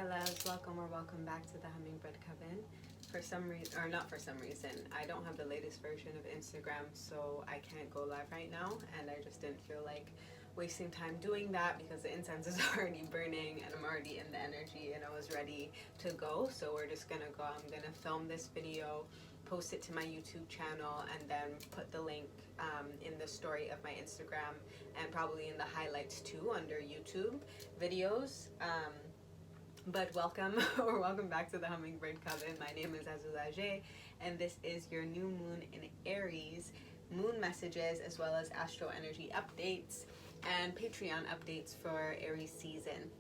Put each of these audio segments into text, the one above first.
my loves, welcome or welcome back to the Hummingbird Coven. For some reason, or not for some reason, I don't have the latest version of Instagram, so I can't go live right now, and I just didn't feel like wasting time doing that because the incense is already burning and I'm already in the energy and I was ready to go. So we're just gonna go. I'm gonna film this video, post it to my YouTube channel, and then put the link in the story of my Instagram and probably in the highlights too under YouTube videos. But welcome or welcome back to the Hummingbird Coven. My name is Azulajé, and this is your new moon in Aries moon messages, as well as astro energy updates and Patreon updates for Aries season.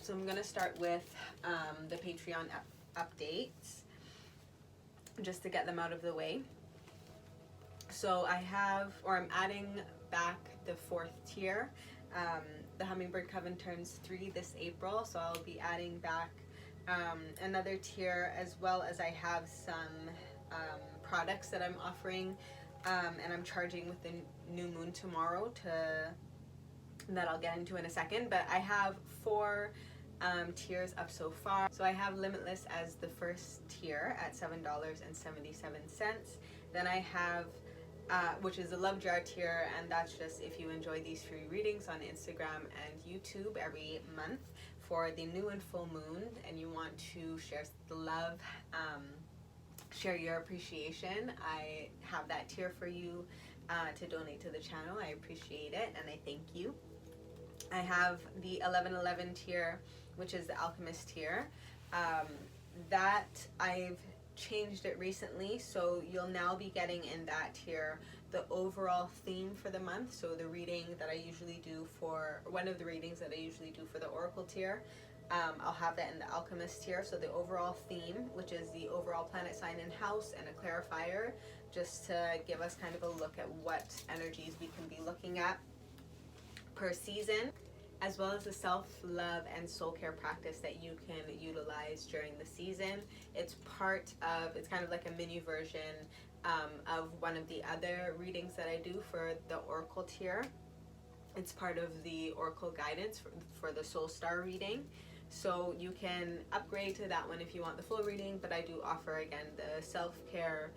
So I'm gonna start with the Patreon updates just to get them out of the way. So I have, or I'm adding back the 4th tier. The Hummingbird Coven turns 3 this April, so I'll be adding back another tier, as well as I have some products that I'm offering and I'm charging with the new moon tomorrow that I'll get into in a second. But I have 4 tiers up so far. So I have Limitless as the first tier at $7.77. Then I have which is the Love Jar tier, and that's just if you enjoy these free readings on Instagram and YouTube every month for the new and full moon, and you want to share the love, share your appreciation. I have that tier for you to donate to the channel. I appreciate it and I thank you. I have the 1111 tier, which is the Alchemist tier. That I've changed it recently, so you'll now be getting in that tier the overall theme for the month. So the reading that I usually do for one of the readings that I usually do for the Oracle tier, I'll have that in the Alchemist tier. So the overall theme, which is the overall planet sign and house, and a clarifier, just to give us kind of a look at what energies we can be looking at per season, as well as the self-love and soul care practice that you can utilize during the season. It's kind of like a mini version of one of the other readings that I do for the Oracle tier. It's part of the Oracle guidance for the Soul Star reading. So you can upgrade to that one if you want the full reading, but I do offer, again, the self-care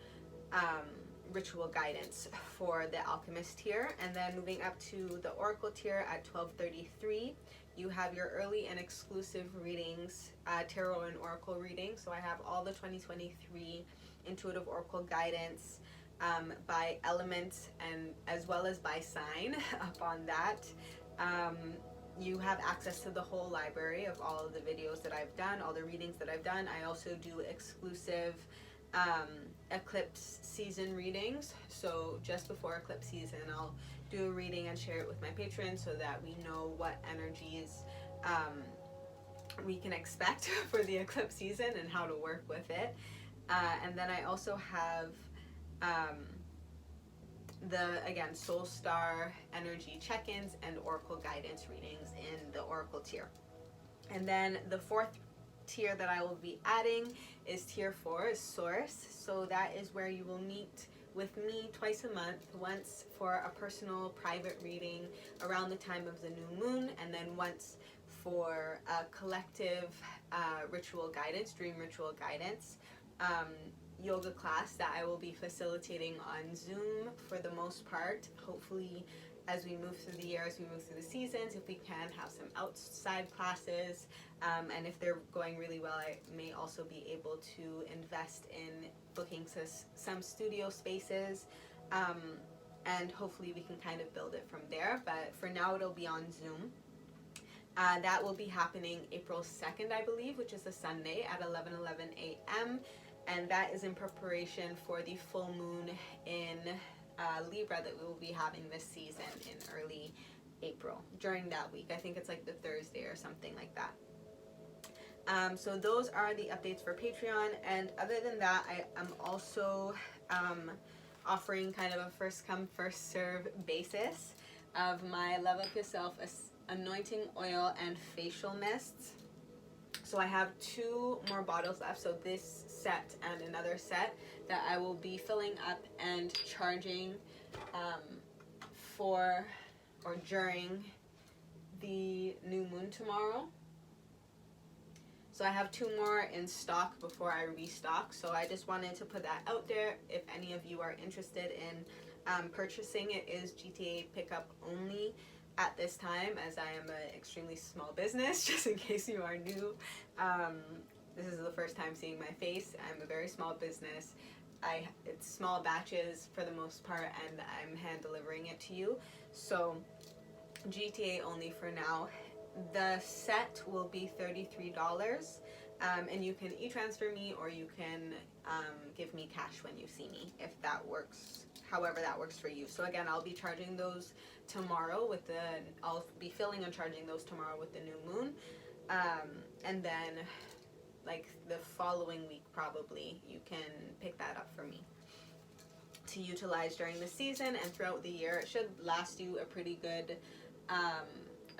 ritual guidance for the Alchemist tier. And then moving up to the Oracle tier at $12.33, you have your early and exclusive readings, tarot and oracle readings. So I have all the 2023 intuitive oracle guidance by element and as well as by sign up on that. You have access to the whole library of all of the videos that I've done, all the readings that I've done. I also do exclusive eclipse season readings. So just before eclipse season, I'll do a reading and share it with my patrons so that we know what energies we can expect for the eclipse season and how to work with it. And then I also have again, Soul Star energy check-ins and oracle guidance readings in the Oracle tier. And then the 4th tier that I will be adding is tier 4, Source. So that is where you will meet with me twice a month, once for a personal private reading around the time of the new moon, and then once for a collective ritual guidance, dream ritual guidance, yoga class that I will be facilitating on Zoom for the most part. Hopefully, as we move through the year, as we move through the seasons, if we can have some outside classes, and if they're going really well, I may also be able to invest in booking some studio spaces, and hopefully we can kind of build it from there. But for now, it'll be on Zoom. That will be happening April 2nd, I believe, which is a Sunday at 11:11 a.m. And that is in preparation for the full moon in Libra that we will be having this season in early April during that week. I think it's like the Thursday or something like that. So those are the updates for Patreon. And other than that, I am also offering kind of a first come first serve basis of my Love Up Yourself anointing oil and facial mists. So I have 2 more bottles left, so this set and another set that I will be filling up and charging for or during the new moon tomorrow. So I have 2 more in stock before I restock. So I just wanted to put that out there. If any of you are interested in purchasing, it is GTA pickup only at this time, as I am an extremely small business, just in case you are new. This is the first time seeing my face. I'm a very small business. It's small batches for the most part, and I'm hand delivering it to you. So GTA only for now. The set will be $33, and you can e-transfer me, or you can give me cash when you see me, if that works, however that works for you. So again, I'll be charging those tomorrow I'll be filling and charging those tomorrow with the new moon, and then like the following week probably you can pick that up for me to utilize during the season and throughout the year. It should last you a pretty good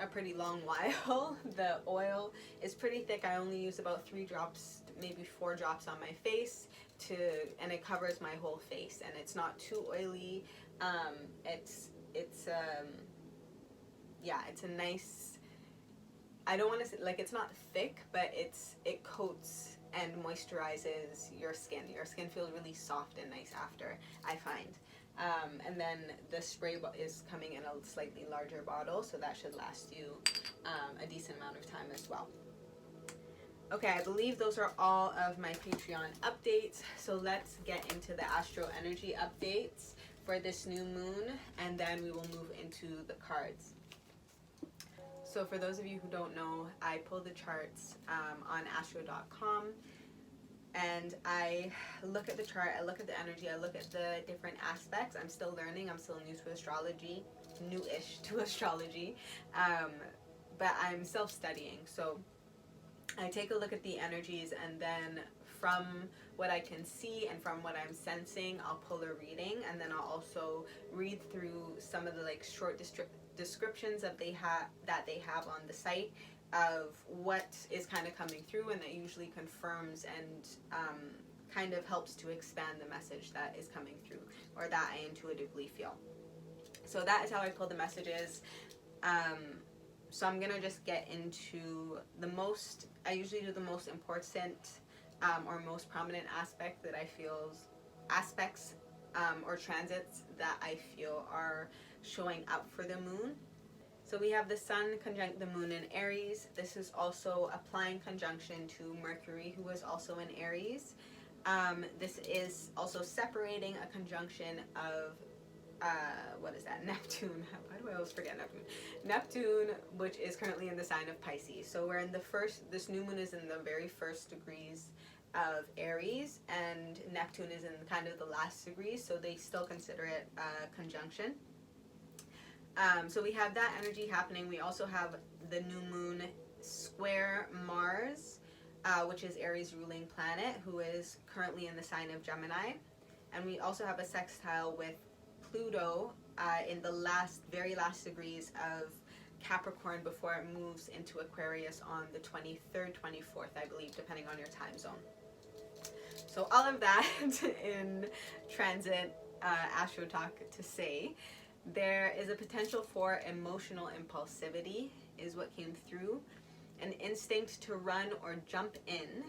a pretty long while. The oil is pretty thick. I only use about 3 drops, maybe 4 drops on my face, and it covers my whole face, and it's not too oily. It's a nice, I don't want to say, like, it's not thick, but it coats and moisturizes your skin. Your skin feels really soft and nice after, I find. And then the spray is coming in a slightly larger bottle, so that should last you a decent amount of time as well. Okay, I believe those are all of my Patreon updates. So let's get into the astro energy updates for this new moon, and then we will move into the cards. So for those of you who don't know, I pull the charts on astro.com. And I look at the chart, I look at the energy, I look at the different aspects. I'm still learning, I'm still new to astrology, new-ish to astrology, but I'm self-studying. So I take a look at the energies, and then from what I can see and from what I'm sensing, I'll pull a reading, and then I'll also read through some of the like short descriptions that they have on the site of what is kind of coming through, and that usually confirms and kind of helps to expand the message that is coming through, or that I intuitively feel. So that is how I pull the messages. So I'm gonna just get into I usually do the most important or most prominent aspect that I feel, or transits that I feel are showing up for the moon. So we have the sun conjunct the moon in Aries. This is also applying conjunction to Mercury, who is also in Aries. This is also separating a conjunction of, Neptune. Why do I always forget Neptune? Neptune, which is currently in the sign of Pisces. So we're in this new moon is in the very first degrees of Aries, and Neptune is in kind of the last degrees, so they still consider it a conjunction. So we have that energy happening. We also have the new moon square Mars, which is Aries' ruling planet, who is currently in the sign of Gemini. And we also have a sextile with Pluto in the very last degrees of Capricorn before it moves into Aquarius on the 23rd, 24th, I believe, depending on your time zone. So all of that in transit astro talk to say, there is a potential for emotional impulsivity is what came through. An instinct to run or jump in,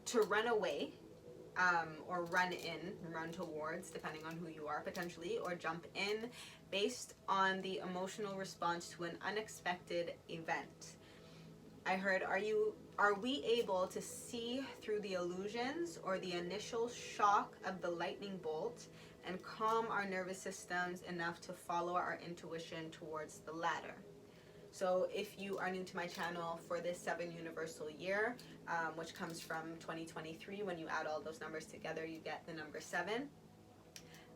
to run away, or run towards, depending on who you are potentially, or jump in based on the emotional response to an unexpected event. I heard, are we able to see through the illusions or the initial shock of the lightning bolt and calm our nervous systems enough to follow our intuition towards the latter? So if you are new to my channel, for this 7 universal year, which comes from 2023, when you add all those numbers together, you get the number 7.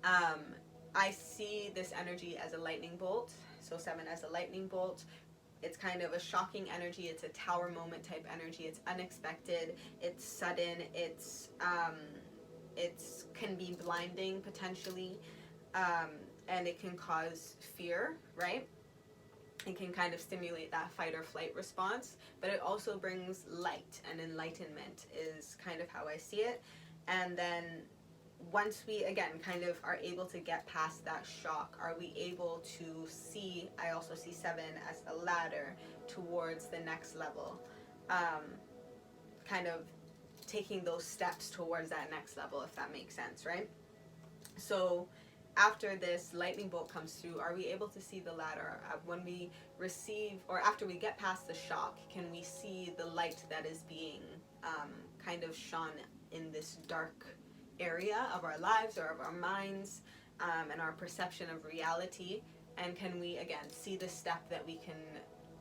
I see this energy as a lightning bolt, so 7 as a lightning bolt. It's kind of a shocking energy. It's a tower moment type energy. It's unexpected. It's sudden. It's can be blinding potentially, and it can cause fear, right? It can kind of stimulate that fight or flight response, but it also brings light and enlightenment is kind of how I see it. And then once we, again, kind of are able to get past that shock, are we able to see, I also see 7 as a ladder towards the next level. kind of taking those steps towards that next level, if that makes sense, right? So after this lightning bolt comes through, are we able to see the ladder? When we receive, or after we get past the shock, can we see the light that is being kind of shone in this dark area of our lives or of our minds, and our perception of reality? And can we, again, see the step that we can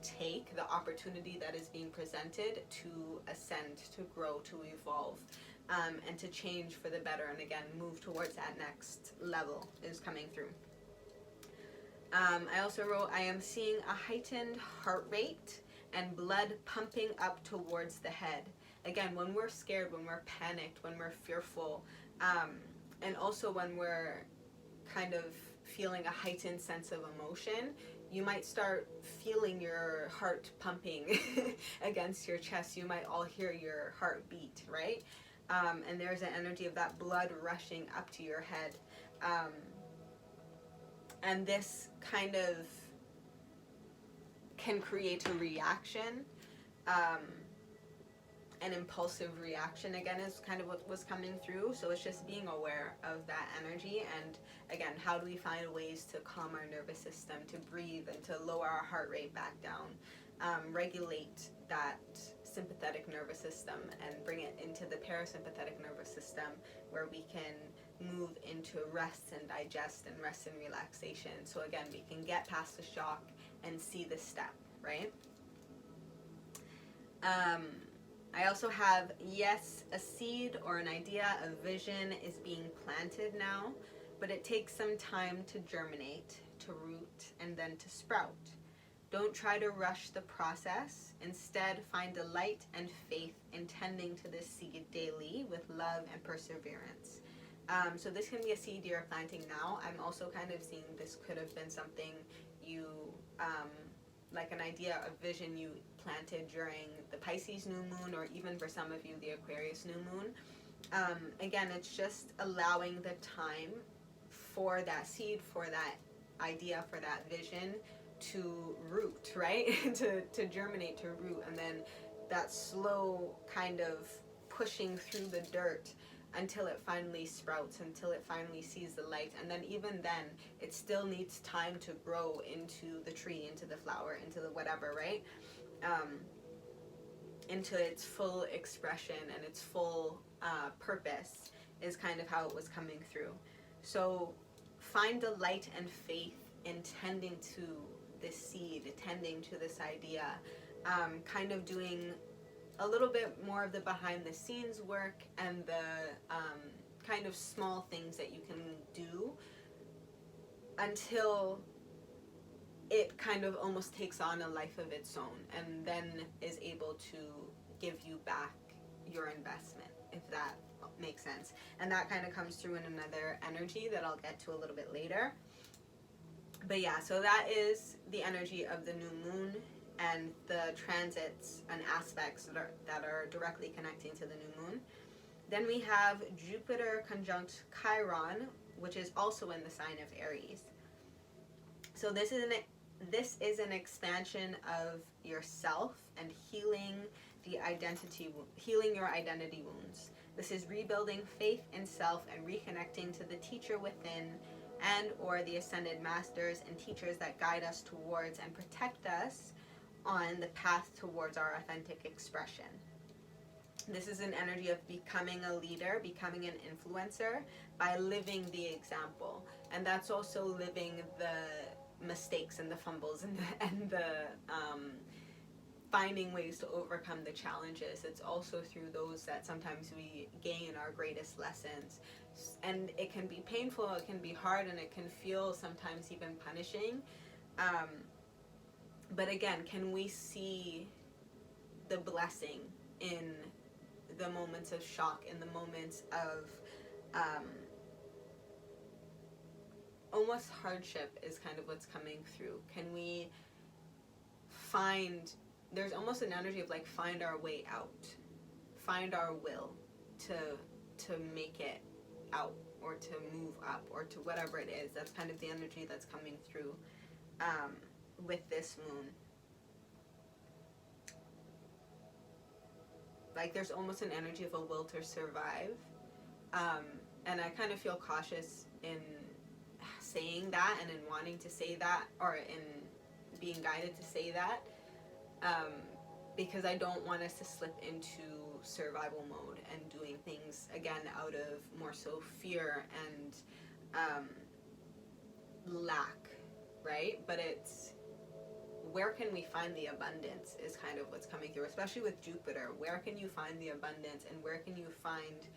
take, the opportunity that is being presented to ascend, to grow, to evolve, and to change for the better, and again, move towards that next level is coming through. I also wrote, I am seeing a heightened heart rate and blood pumping up towards the head. Again, when we're scared, when we're panicked, when we're fearful, and also when we're kind of feeling a heightened sense of emotion, you might start feeling your heart pumping against your chest. You might all hear your heart beat, right? And there's an energy of that blood rushing up to your head. And this kind of can create a reaction, an impulsive reaction, again, is kind of what was coming through. So it's just being aware of that energy, and again, how do we find ways to calm our nervous system, to breathe, and to lower our heart rate back down, regulate that sympathetic nervous system and bring it into the parasympathetic nervous system, where we can move into rest and digest and rest and relaxation. So again, we can get past the shock and see the step, right? I also have, yes, a seed or an idea, a vision is being planted now, but it takes some time to germinate, to root, and then to sprout. Don't try to rush the process. Instead, find delight and faith in tending to this seed daily with love and perseverance. So this can be a seed you're planting now. I'm also kind of seeing this could have been something you, like an idea, a vision you planted during the Pisces new moon, or even for some of you, the Aquarius new moon. Again, it's just allowing the time for that seed, for that idea, for that vision to root, right? to germinate, to root, and then that slow kind of pushing through the dirt until it finally sprouts, until it finally sees the light. And then even then, it still needs time to grow into the tree, into the flower, into the whatever, right? Into its full expression and its full purpose is kind of how it was coming through. So find delight and faith in tending to this seed, tending to this idea, kind of doing a little bit more of the behind the scenes work and the kind of small things that you can do until it kind of almost takes on a life of its own, and then is able to give you back your investment, if that makes sense. And that kind of comes through in another energy that I'll get to a little bit later. But yeah, so that is the energy of the new moon and the transits and aspects that are directly connecting to the new moon. Then we have Jupiter conjunct Chiron, which is also in the sign of Aries. So this is an expansion of yourself and healing your identity wounds. This is rebuilding faith in self and reconnecting to the teacher within, and or the ascended masters and teachers that guide us towards and protect us on the path towards our authentic expression. This is an energy of becoming a leader, becoming an influencer by living the example. And that's also living the mistakes and the fumbles and the finding ways to overcome the challenges. It's also through those that sometimes we gain our greatest lessons. And it can be painful, it can be hard, and it can feel sometimes even punishing. But again, can we see the blessing in the moments of shock, in the moments of almost hardship is kind of what's coming through. Can we find, there's almost an energy of like find our way out, find our will to make it out, or to move up, or to whatever it is. That's kind of the energy that's coming through with this moon. like there's almost an energy of a will to survive. And I kind of feel cautious in saying that and in wanting to say that, or in being guided to say that, because I don't want us to slip into survival mode and doing things again out of more so fear and lack, right? But it's, where can we find the abundance is kind of what's coming through, especially with Jupiter. Where can you find the abundance, and where can you find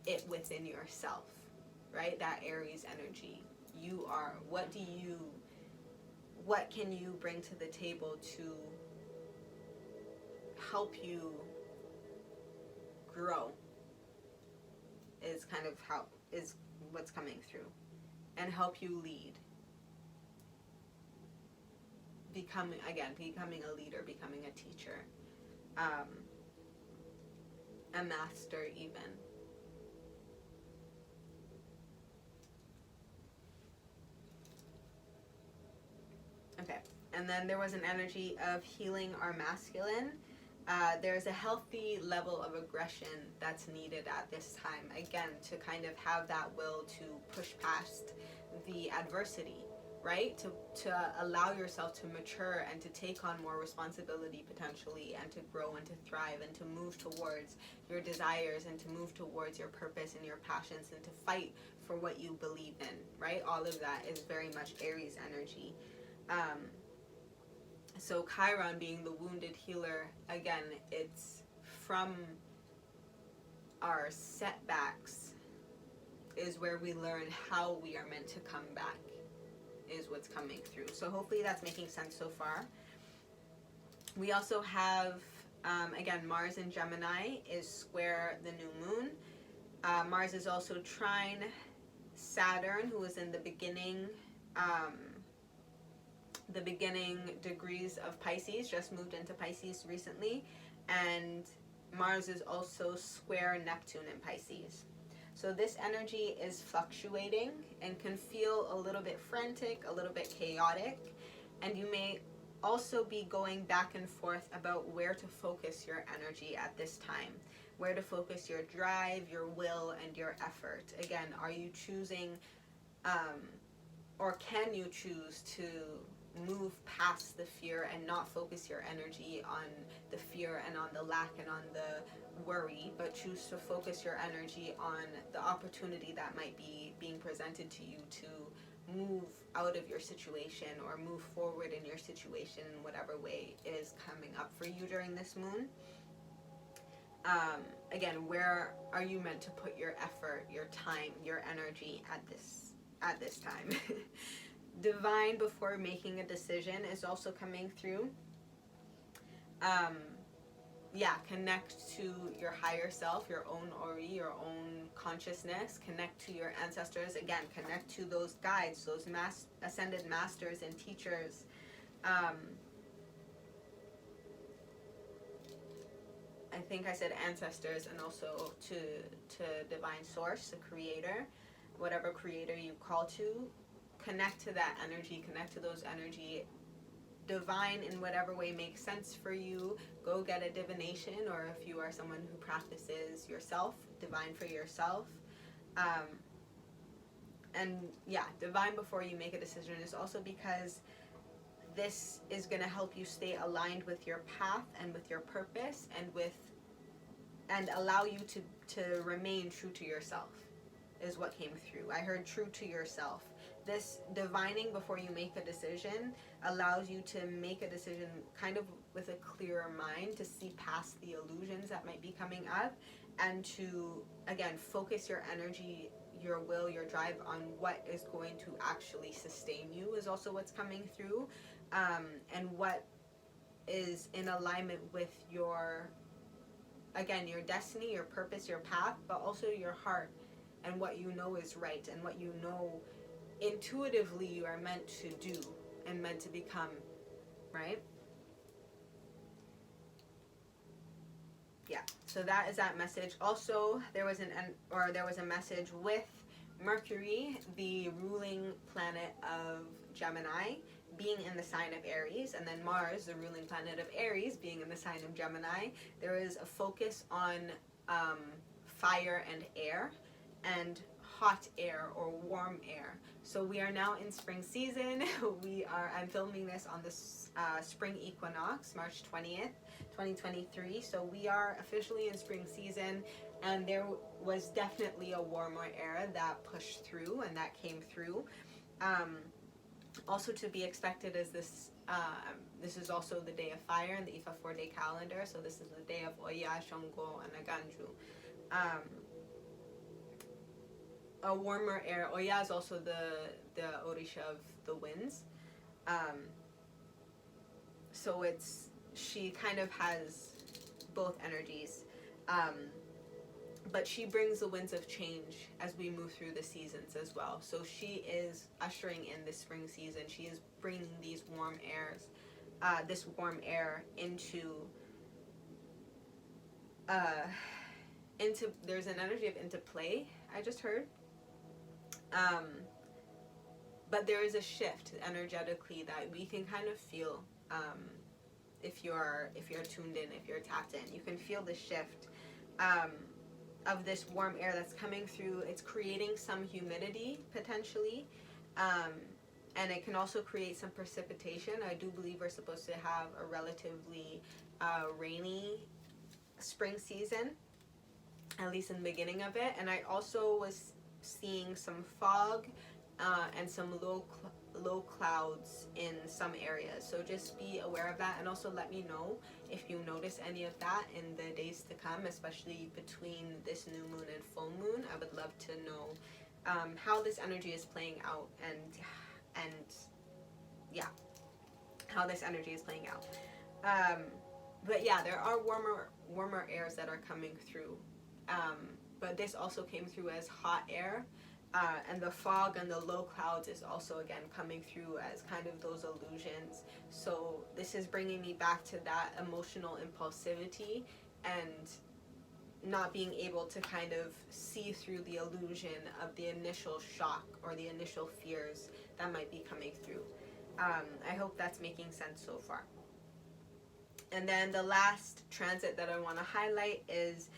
it within yourself, right? That Aries energy. You are, what can you bring to the table to help you grow, is kind of how, is what's coming through, and help you lead. Becoming a leader, becoming a teacher, a master even. Okay, and then there was an energy of healing our masculine. There's a healthy level of aggression that's needed at this time, again, to kind of have that will to push past the adversity, right? To allow yourself to mature and to take on more responsibility potentially, and to grow and to thrive and to move towards your desires and to move towards your purpose and your passions and to fight for what you believe in, right? All of that is very much Aries energy. So Chiron being the wounded healer, again, it's from our setbacks is where we learn how we are meant to come back, is what's coming through. So hopefully that's making sense so far. We also have, again, Mars in Gemini is square the new moon. Mars is also trine Saturn, who is in the beginning degrees of Pisces, just moved into Pisces recently, and Mars is also square Neptune in Pisces. So this energy is fluctuating and can feel a little bit frantic, a little bit chaotic, and you may also be going back and forth about where to focus your energy at this time, where to focus your drive, your will, and your effort. Again, are you choosing, or can you choose to move past the fear and not focus your energy on the fear and on the lack and on the worry, but choose to focus your energy on the opportunity that might be being presented to you to move out of your situation or move forward in your situation in whatever way is coming up for you during this moon. Again, where are you meant to put your effort, your time, your energy at this time? Divine before making a decision is also coming through. Connect to your higher self, your own Ori, your own consciousness. Connect to your ancestors. Again, connect to those guides, those ascended masters and teachers. I think I said ancestors, and also to divine source, the creator, whatever creator you call to. Connect to that energy, connect to those energy. Divine in whatever way makes sense for you. Go get a divination, or if you are someone who practices yourself, divine for yourself. Divine before you make a decision is also because this is going to help you stay aligned with your path and with your purpose, and allow you to remain true to yourself, is what came through. I heard true to yourself. This divining before you make a decision allows you to make a decision kind of with a clearer mind, to see past the illusions that might be coming up, and to, again, focus your energy, your will, your drive on what is going to actually sustain you, is also what's coming through, and what is in alignment with your, again, your destiny, your purpose, your path, but also your heart, and what you know is right, and what you know intuitively you are meant to do and meant to become, right? Yeah, so that is that message. Also, there was a message with Mercury, the ruling planet of Gemini, being in the sign of Aries, and then Mars, the ruling planet of Aries, being in the sign of Gemini, there is a focus on fire and air, and hot air or warm air. So we are now in spring season. I'm filming this on the spring equinox, March 20th, 2023. So we are officially in spring season, and there was definitely a warmer air that pushed through and that came through. Also to be expected is this is also the day of fire in the Ifa 4-day calendar. So this is the day of Oya, Shongo, and Aganju. A warmer air. Oya is also the Orisha of the winds. So she kind of has both energies. But she brings the winds of change as we move through the seasons as well. So she is ushering in this spring season. She is bringing these warm airs, this warm air into there's an energy of into play, I just heard. But there is a shift energetically that we can kind of feel if you're tuned in, if you're tapped in. You can feel the shift of this warm air that's coming through. It's creating some humidity potentially, and it can also create some precipitation. I do believe we're supposed to have a relatively rainy spring season, at least in the beginning of it. And I also was seeing some fog and some low clouds in some areas. So just be aware of that, and also let me know if you notice any of that in the days to come, especially between this new moon and full moon. I would love to know how this energy is playing out, and yeah, how this energy is playing out. But yeah, there are warmer airs that are coming through, but this also came through as hot air. And the fog and the low clouds is also again coming through as kind of those illusions. So this is bringing me back to that emotional impulsivity and not being able to kind of see through the illusion of the initial shock or the initial fears that might be coming through. I hope that's making sense so far. And then the last transit that I want to highlight is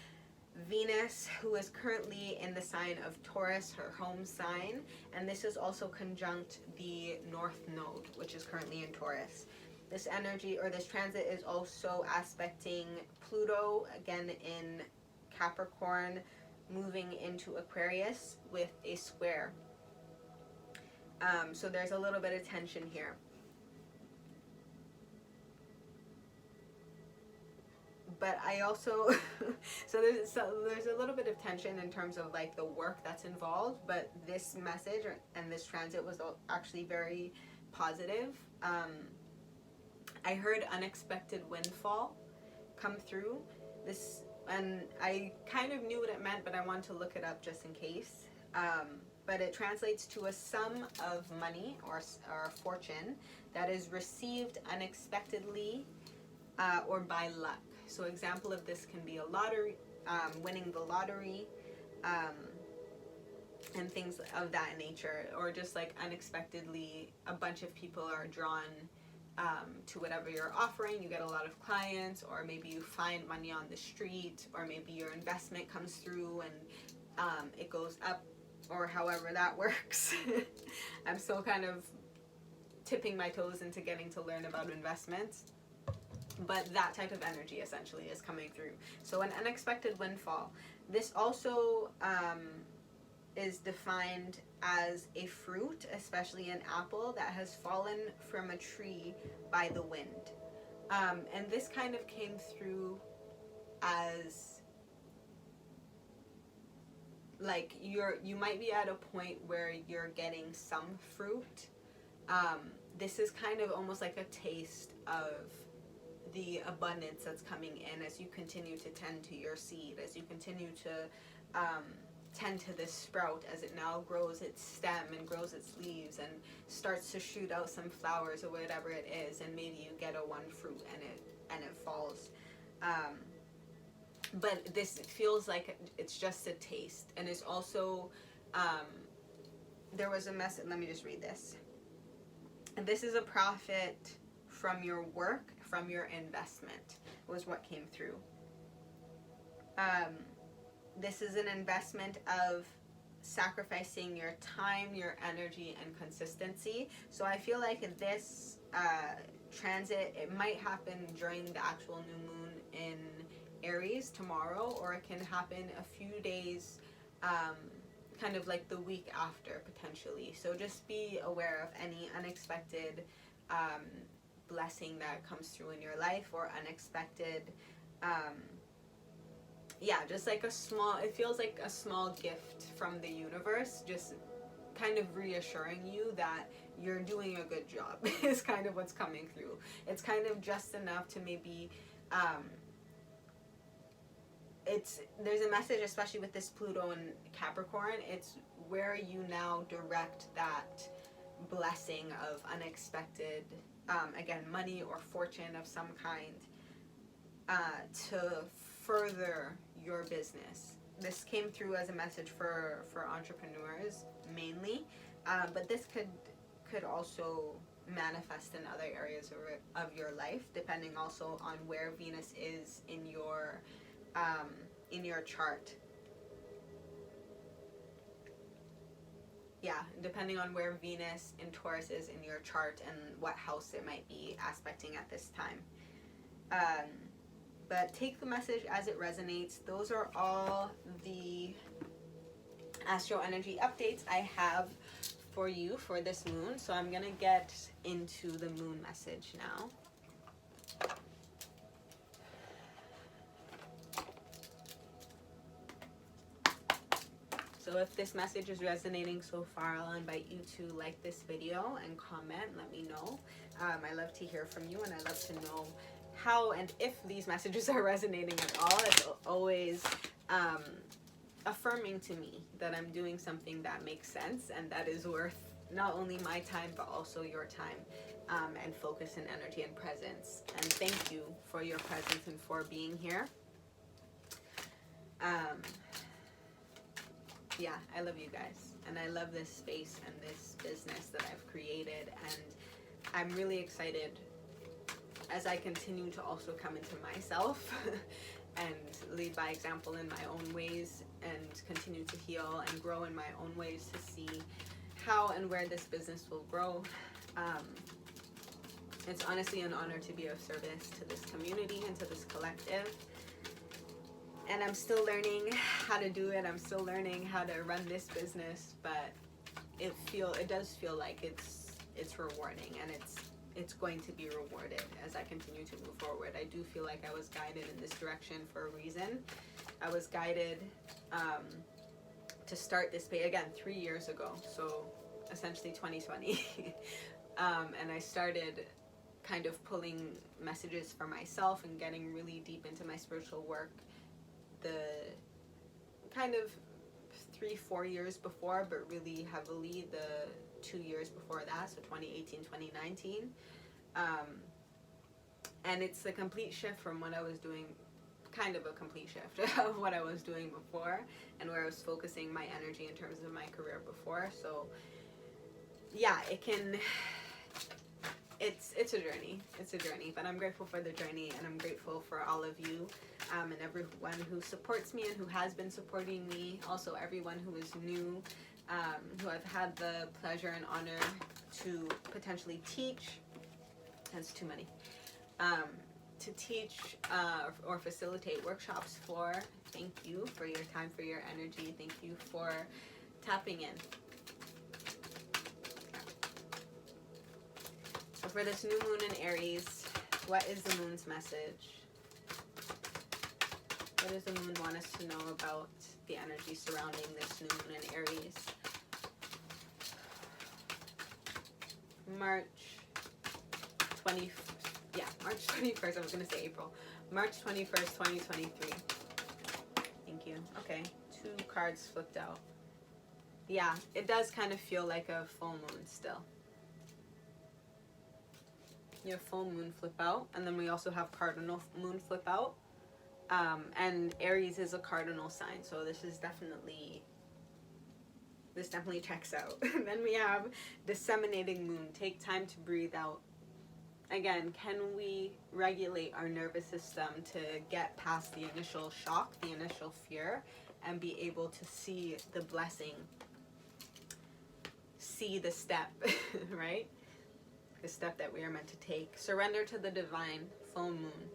Venus, who is currently in the sign of Taurus, her home sign, and this is also conjunct the North Node, which is currently in Taurus. This energy, or this transit, is also aspecting Pluto, again in Capricorn, moving into Aquarius with a square. So there's a little bit of tension here. But I also, so there's a little bit of tension in terms of like the work that's involved, but this message and this transit was actually very positive. I heard unexpected windfall come through this, and I kind of knew what it meant, but I wanted to look it up just in case. But it translates to a sum of money or fortune that is received unexpectedly or by luck. So example of this can be a lottery, winning the lottery, and things of that nature, or just like unexpectedly a bunch of people are drawn to whatever you're offering. You get a lot of clients, or maybe you find money on the street, or maybe your investment comes through and it goes up, or however that works. I'm still kind of tipping my toes into getting to learn about investments. But that type of energy essentially is coming through. So an unexpected windfall. This also is defined as a fruit, especially an apple, that has fallen from a tree by the wind. And this kind of came through as like you might be at a point where you're getting some fruit. This is kind of almost like a taste of the abundance that's coming in as you continue to tend to your seed, as you continue to tend to this sprout as it now grows its stem and grows its leaves and starts to shoot out some flowers or whatever it is, and maybe you get a one fruit and it falls. But this feels like it's just a taste, and it's also there was a message. Let me just read this. And this is a profit from your work, from your investment, was what came through. This is an investment of sacrificing your time, your energy, and consistency. So I feel like this transit, it might happen during the actual new moon in Aries tomorrow, or it can happen a few days, kind of like the week after potentially. So just be aware of any unexpected blessing that comes through in your life, or unexpected just like a small, it feels like a small gift from the universe, just kind of reassuring you that you're doing a good job is kind of what's coming through. It's kind of just enough to maybe there's a message, especially with this Pluto and Capricorn, it's where you now direct that blessing of unexpected, again, money or fortune of some kind, to further your business. This came through as a message for entrepreneurs mainly, but this could also manifest in other areas of your life, depending also on where Venus is in your chart. Yeah, depending on where Venus in Taurus is in your chart and what house it might be aspecting at this time. But take the message as it resonates. Those are all the astro energy updates I have for you for this moon. So I'm going to get into the moon message now. So if this message is resonating so far, I'll invite you to like this video and comment. Let me know. I love to hear from you, and I love to know how and if these messages are resonating at all. It's always affirming to me that I'm doing something that makes sense and that is worth not only my time but also your time, and focus and energy and presence. And thank you for your presence and for being here. Yeah, I love you guys, and I love this space and this business that I've created, and I'm really excited as I continue to also come into myself and lead by example in my own ways, and continue to heal and grow in my own ways to see how and where this business will grow. It's honestly an honor to be of service to this community and to this collective. And I'm still learning how to do it. I'm still learning how to run this business, but it does feel like it's rewarding, and it's going to be rewarded as I continue to move forward. I do feel like I was guided in this direction for a reason. I was guided to start this page again 3 years ago, so essentially 2020. And I started kind of pulling messages for myself and getting really deep into my spiritual work the kind of 3-4 years before, but really heavily the 2 years before that, so 2018, 2019. And it's a complete shift from what I was doing, kind of a complete shift of what I was doing before and where I was focusing my energy in terms of my career before. So yeah, it's a journey. It's a journey, but I'm grateful for the journey, and I'm grateful for all of you, and everyone who supports me and who has been supporting me. Also, everyone who is new, who I've had the pleasure and honor to potentially teach. That's too many. To teach or facilitate workshops for. Thank you for your time, for your energy. Thank you for tapping in. So for this new moon in Aries, what is the moon's message? What does the moon want us to know about the energy surrounding this new moon in Aries? March 21st, I was going to say April. March 21st, 2023. Thank you. Okay, 2 cards flipped out. Yeah, it does kind of feel like a full moon still. You have full moon flip out, and then we also have cardinal moon flip out. And Aries is a cardinal sign, so this is definitely this definitely checks out. Then we have disseminating moon. Take time to breathe out. Again, can we regulate our nervous system to get past the initial shock, the initial fear, and be able to see the blessing, see the step, right? The step that we are meant to take. Surrender to the divine, full moon.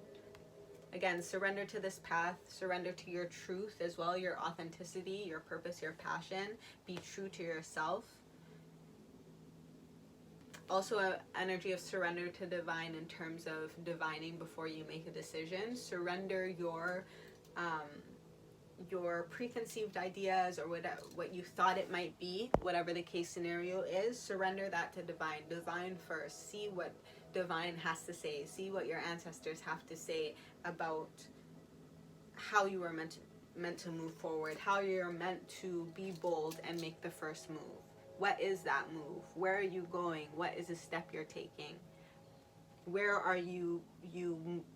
Again, surrender to this path, surrender to your truth as well, your authenticity, your purpose, your passion. Be true to yourself. Also, an energy of surrender to divine in terms of divining before you make a decision. Surrender your preconceived ideas or what you thought it might be, whatever the case scenario is. Surrender that to divine. Divine first. See what divine has to say. See what your ancestors have to say about how you were meant to move forward, how you're meant to be bold and make the first move. What is that move? Where are you going? What is the step you're taking? Where are you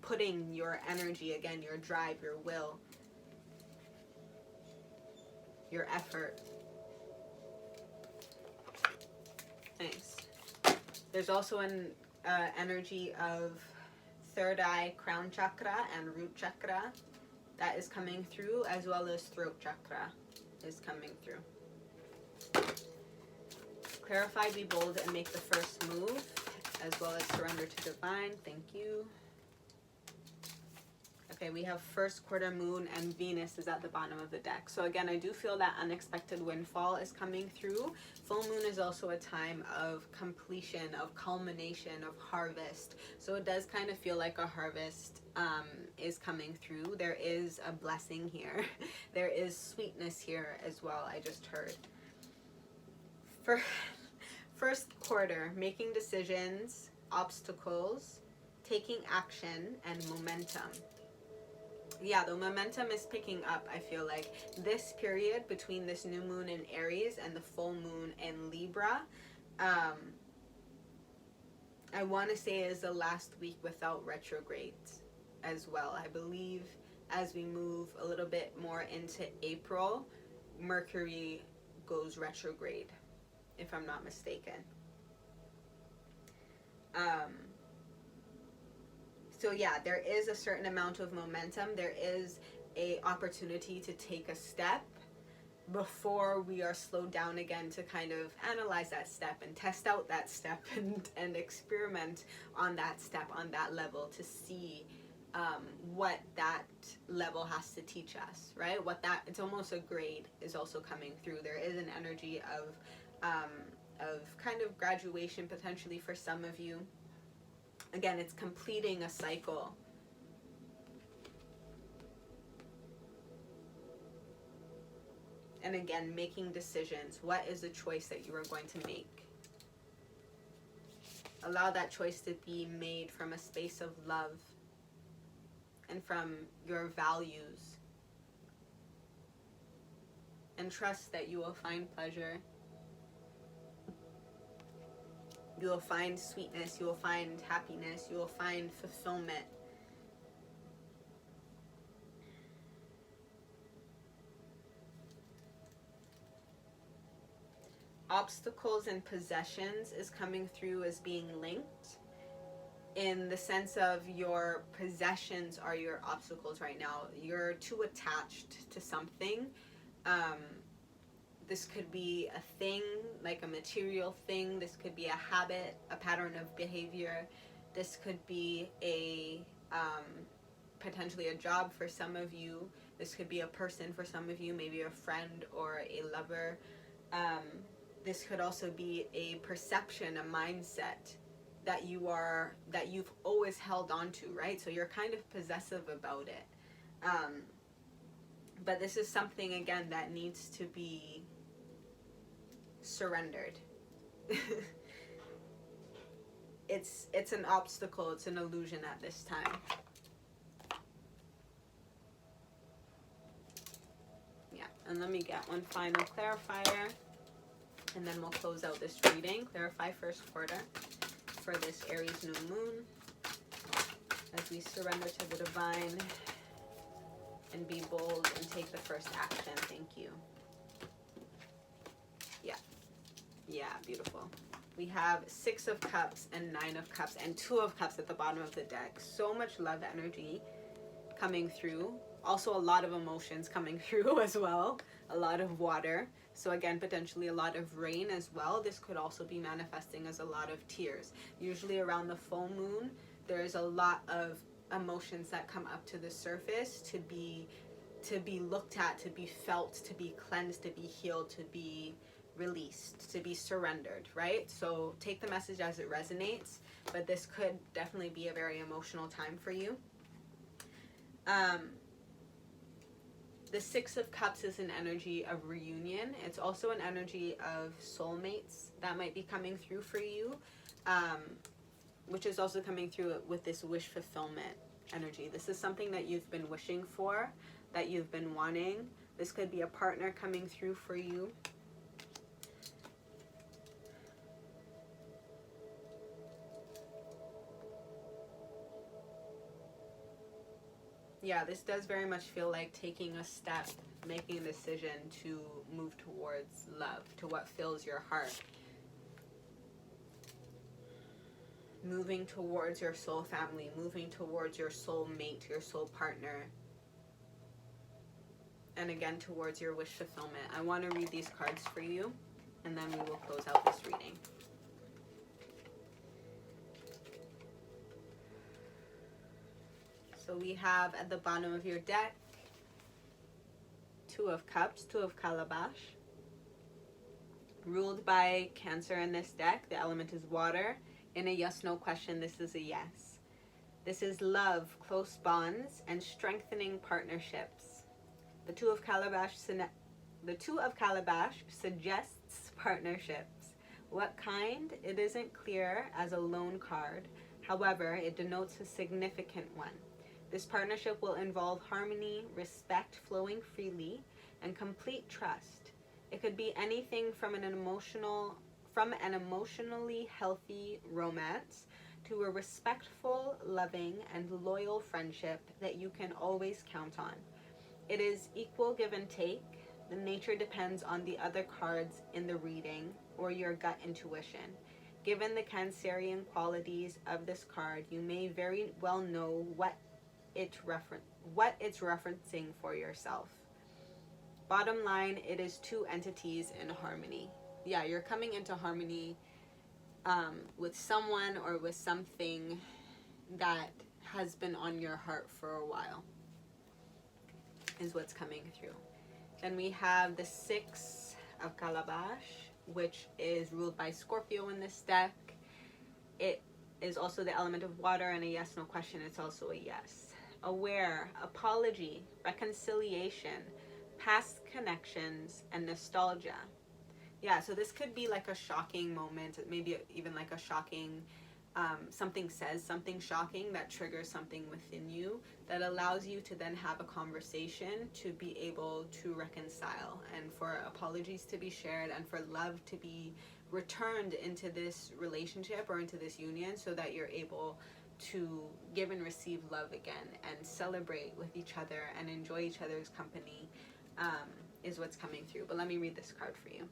putting your energy, again, your drive, your will, your effort? Nice. There's also an energy of third eye, crown chakra, and root chakra that is coming through, as well as throat chakra is coming through. Clarify, be bold, and make the first move, as well as surrender to divine. Thank you. Okay, we have first quarter moon, and Venus is at the bottom of the deck. So again, I do feel that unexpected windfall is coming through. Full moon is also a time of completion, of culmination, of harvest. So it does kind of feel like a harvest is coming through. There is a blessing here. There is sweetness here as well, I just heard. For first quarter, making decisions, obstacles, taking action, and momentum. Yeah, the momentum is picking up, I feel like. This period between this new moon in Aries and the full moon in Libra, I want to say is the last week without retrogrades as well. I believe as we move a little bit more into April, Mercury goes retrograde, if I'm not mistaken. So yeah, there is a certain amount of momentum. There is a opportunity to take a step before we are slowed down again to kind of analyze that step and test out that step and experiment on that step, on that level, to see what that level has to teach us, right? It's almost a grade is also coming through. There is an energy of kind of graduation potentially for some of you. Again, it's completing a cycle. And again, making decisions. What is the choice that you are going to make? Allow that choice to be made from a space of love and from your values. And trust that you will find pleasure. You will find sweetness, you will find happiness, you will find fulfillment. Obstacles and possessions is coming through as being linked, in the sense of your possessions are your obstacles right now. You're too attached to something. This could be a thing, like a material thing. This could be a habit, a pattern of behavior. This could be a potentially a job for some of you. This could be a person for some of you, maybe a friend or a lover. This could also be a perception, a mindset that you've always held on to, right? So you're kind of possessive about it. But this is something, again, that needs to be surrendered. It's an obstacle, it's an illusion at this time. Yeah, and let me get one final clarifier, and then we'll close out this reading. Clarify first quarter for this Aries new moon as we surrender to the divine and be bold and take the first action. Thank you. Yeah, beautiful. We have 6 of Cups and 9 of Cups and 2 of Cups at the bottom of the deck. So much love energy coming through. Also a lot of emotions coming through as well. A lot of water. So again, potentially a lot of rain as well. This could also be manifesting as a lot of tears. Usually around the full moon, there's a lot of emotions that come up to the surface to be looked at, to be felt, to be cleansed, to be healed, to be released, to be surrendered, right? So take the message as it resonates, but this could definitely be a very emotional time for you. The 6 of Cups is an energy of reunion. It's also an energy of soulmates that might be coming through for you, which is also coming through with this wish fulfillment energy. This is something that you've been wishing for, that you've been wanting. This could be a partner coming through for you. Yeah, this does very much feel like taking a step, making a decision to move towards love, to what fills your heart. Moving towards your soul family, moving towards your soul mate, your soul partner. And again, towards your wish fulfillment. I want to read these cards for you, and then we will close out this reading. So we have at the bottom of your deck 2 of Cups, 2 of Calabash. Ruled by Cancer in this deck, the element is water. In a yes/no question, this is a yes. This is love, close bonds, and strengthening partnerships. The 2 of Calabash suggests partnerships. What kind? It isn't clear as a lone card. However, it denotes a significant one. This partnership will involve harmony, respect flowing freely, and complete trust. It could be anything from an emotionally healthy romance to a respectful, loving, and loyal friendship that you can always count on. It is equal give and take. The nature depends on the other cards in the reading or your gut intuition. Given the Cancerian qualities of this card, you may very well know what it's referencing for yourself. Bottom line, it is 2 entities in harmony. Yeah, you're coming into harmony with someone or with something that has been on your heart for a while, is what's coming through. Then we have the 6 of Calabash, which is ruled by Scorpio in this deck. It is also the element of water, and a yes/no question, it's also a yes. Aware, apology, reconciliation, past connections, and nostalgia. Yeah, so this could be like a shocking moment, maybe even like a shocking, something says something shocking that triggers something within you that allows you to then have a conversation to be able to reconcile and for apologies to be shared and for love to be returned into this relationship or into this union so that you're able to give and receive love again and celebrate with each other and enjoy each other's company, is what's coming through. But let me read this card for you.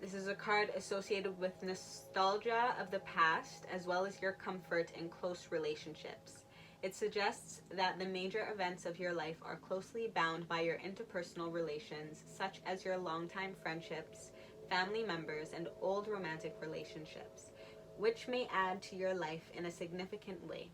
This is a card associated with nostalgia of the past as well as your comfort in close relationships. It suggests that the major events of your life are closely bound by your interpersonal relations, such as your longtime friendships, family members, and old romantic relationships, which may add to your life in a significant way.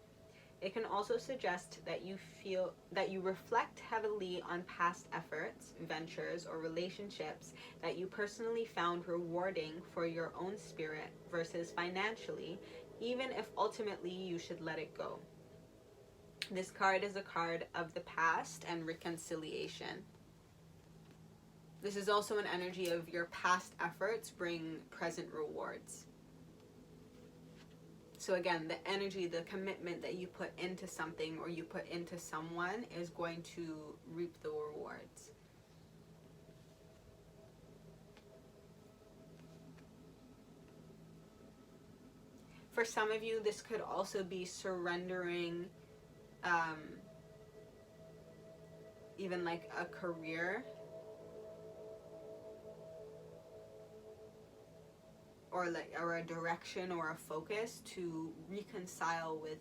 It can also suggest that you reflect heavily on past efforts, ventures, or relationships that you personally found rewarding for your own spirit versus financially, even if ultimately you should let it go. This card is a card of the past and reconciliation. This is also an energy of your past efforts bring present rewards. So again, the energy, the commitment that you put into something or you put into someone is going to reap the rewards. For some of you, this could also be surrendering even like a career or a direction or a focus to reconcile with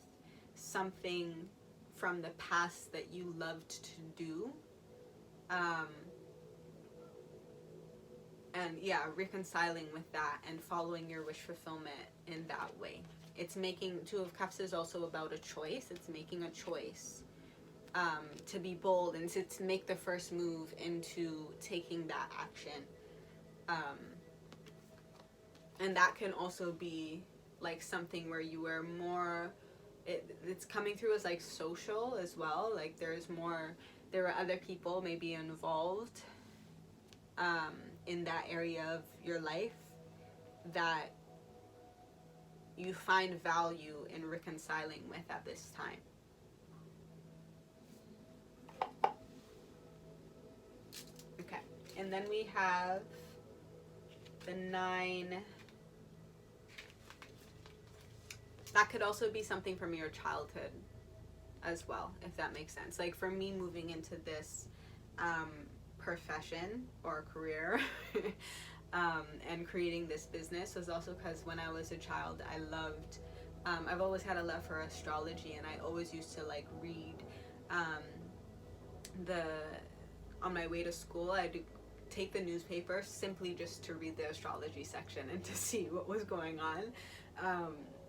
something from the past that you loved to do. And yeah, reconciling with that and following your wish fulfillment in that way. It's making, Two of Cups is also about a choice. It's making a choice to be bold and to make the first move into taking that action. And that can also be like something where you are more, it's coming through as like social as well. Like there are other people maybe involved in that area of your life that you find value in reconciling with at this time. Okay, and then we have the 9. That could also be something from your childhood as well, if that makes sense. Like for me, moving into this profession or career and creating this business was also because when I was a child, I loved, I've always had a love for astrology, and I always used to like read on my way to school, I'd take the newspaper simply just to read the astrology section and to see what was going on.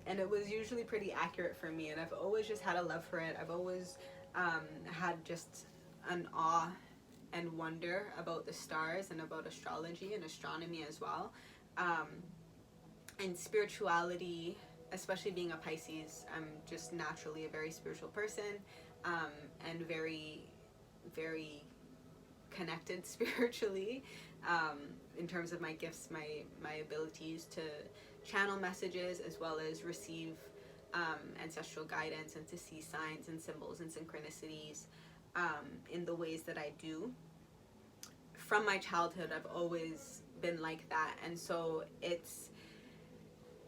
And it was usually pretty accurate for me, and I've always just had a love for it. I've always had just an awe and wonder about the stars and about astrology and astronomy as well. And spirituality, especially being a Pisces, I'm just naturally a very spiritual person, and very, very connected spiritually, in terms of my gifts, my abilities to channel messages as well as receive ancestral guidance and to see signs and symbols and synchronicities in the ways that I do. From my childhood, I've always been like that, and so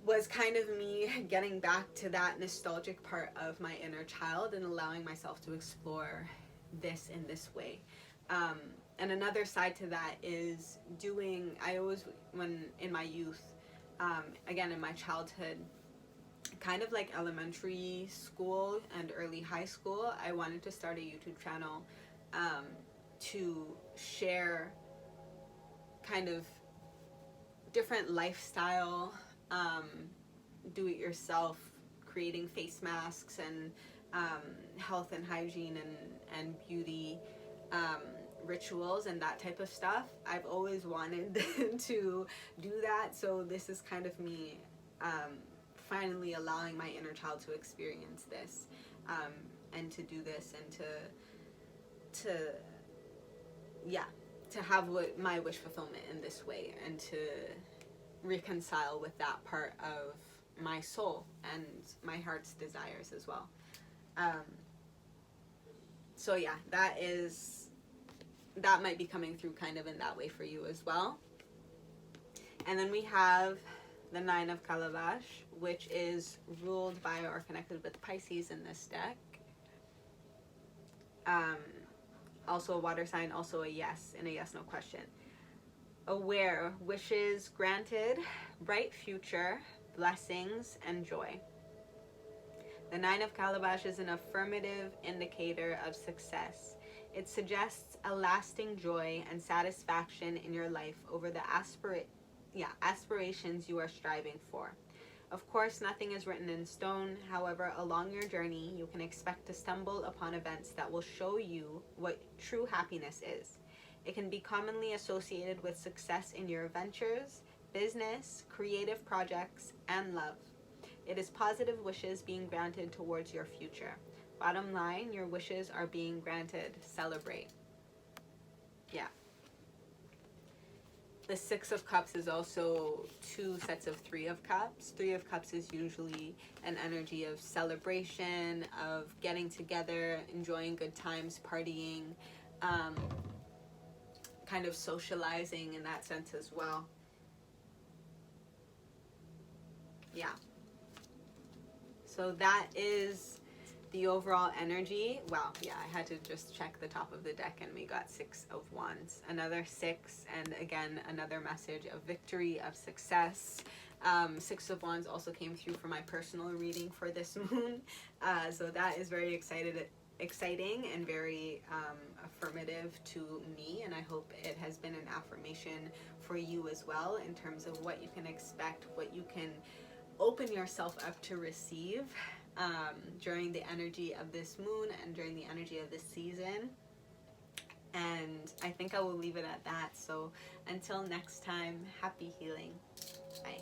was kind of me getting back to that nostalgic part of my inner child and allowing myself to explore this in this way. And another side to that is I always, when in my youth, again in my childhood, kind of like elementary school and early high school, I wanted to start a YouTube channel to share kind of different lifestyle, do-it-yourself, creating face masks and health and hygiene and beauty rituals and that type of stuff. I've always wanted to do that, so this is kind of me finally allowing my inner child to experience this, and to do this, and to have my wish fulfillment in this way, and to reconcile with that part of my soul and my heart's desires as well. So yeah, that might be coming through kind of in that way for you as well. And then we have the 9 of Calabash, which is ruled by or connected with Pisces in this deck. Also a water sign, also a yes, and a yes, no question. Aware, wishes granted, bright future, blessings, and joy. The 9 of Calabash is an affirmative indicator of success. It suggests a lasting joy and satisfaction in your life over the aspirations you are striving for. Of course, nothing is written in stone. However, along your journey, you can expect to stumble upon events that will show you what true happiness is. It can be commonly associated with success in your ventures, business, creative projects, and love. It is positive wishes being granted towards your future. Bottom line, your wishes are being granted. Celebrate. Yeah. The 6 of Cups is also 2 sets of 3 of Cups. 3 of Cups is usually an energy of celebration, of getting together, enjoying good times, partying, kind of socializing in that sense as well. Yeah. So that is the overall energy. Wow, yeah, I had to just check the top of the deck and we got 6 of Wands. Another 6, and again, another message of victory, of success, Six of Wands also came through for my personal reading for this moon. So that is very exciting and very affirmative to me, and I hope it has been an affirmation for you as well in terms of what you can expect, what you can open yourself up to receive during the energy of this moon and during the energy of this season. And I think I will leave it at that. So until next time, happy healing. Bye.